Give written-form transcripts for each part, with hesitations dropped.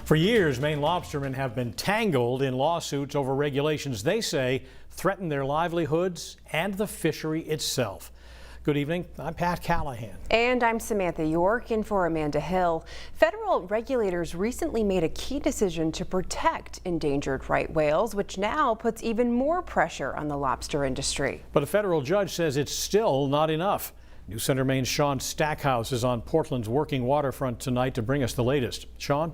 For years, Maine lobstermen have been tangled in lawsuits over regulations they say threaten their livelihoods and the fishery itself. Good evening, I'm Pat Callahan. And I'm Samantha York, in for Amanda Hill. Federal regulators recently made a key decision to protect endangered right whales, which now puts even more pressure on the lobster industry. But a federal judge says it's still not enough. News Center Maine's Sean Stackhouse is on Portland's working waterfront tonight to bring us the latest. Sean?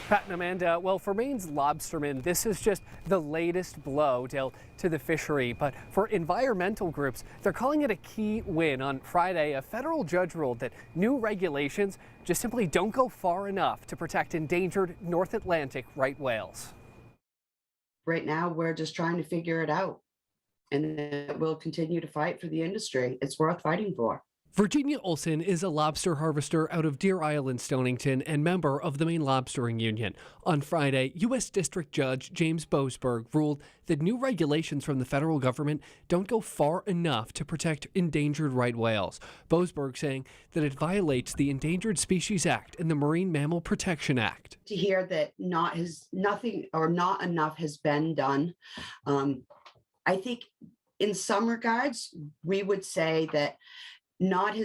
Pat and Amanda, well, for Maine's lobstermen, this is just the latest blow dealt to the fishery. But for environmental groups, they're calling it a key win. On Friday, a federal judge ruled that new regulations just simply don't go far enough to protect endangered North Atlantic right whales. Right now, we're just trying to figure it out, and we'll continue to fight for the industry. It's worth fighting for. Virginia Olson is a lobster harvester out of Deer Island, Stonington, and member of the Maine Lobstering Union. On Friday, U.S. District Judge James Boasberg ruled that new regulations from the federal government don't go far enough to protect endangered right whales. Boasberg saying that it violates the Endangered Species Act and the Marine Mammal Protection Act. To hear that not enough has been done, I think in some regards, we would say that not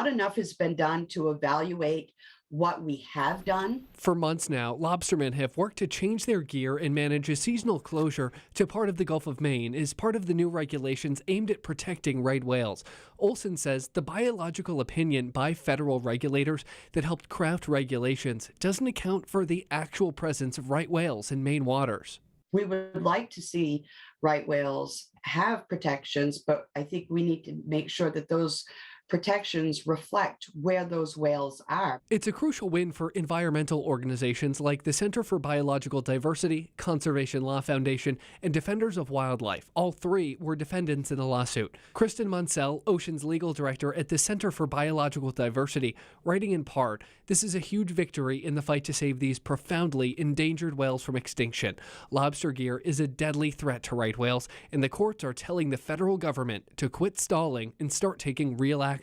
enough has been done to evaluate what we have done. For months now, lobstermen have worked to change their gear and manage a seasonal closure to part of the Gulf of Maine as part of the new regulations aimed at protecting right whales. Olson says the biological opinion by federal regulators that helped craft regulations doesn't account for the actual presence of right whales in Maine waters. We would like to see right whales have protections, but I think we need to make sure that those protections reflect where those whales are. It's a crucial win for environmental organizations like the Center for Biological Diversity, Conservation Law Foundation, and Defenders of Wildlife. All three were defendants in the lawsuit. Kristen Munsell, Ocean's legal director at the Center for Biological Diversity, writing in part, "This is a huge victory in the fight to save these profoundly endangered whales from extinction. Lobster gear is a deadly threat to right whales, and the courts are telling the federal government to quit stalling and start taking real action."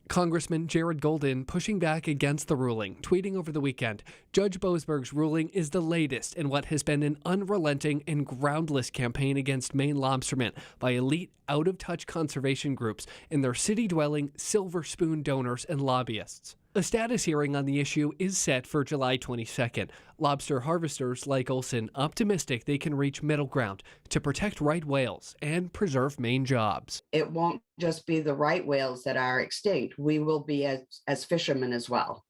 Congressman Jared Golden pushing back against the ruling, tweeting over the weekend, Judge Boasberg's ruling is the latest in what has been an unrelenting and groundless campaign against Maine lobstermen by elite, out-of-touch conservation groups and their city-dwelling silver spoon donors and lobbyists. A status hearing on the issue is set for July 22nd. Lobster harvesters like Olson optimistic they can reach middle ground to protect right whales and preserve Maine jobs. It won't just be the right whales that are extinct. We will be as fishermen as well.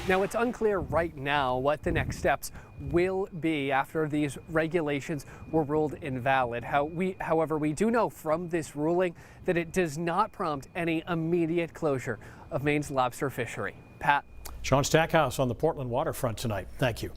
Now, it's unclear right now what the next steps will be after these regulations were ruled invalid. However, we do know from this ruling that it does not prompt any immediate closure of Maine's lobster fishery. Pat. Sean Stackhouse on the Portland waterfront tonight. Thank you.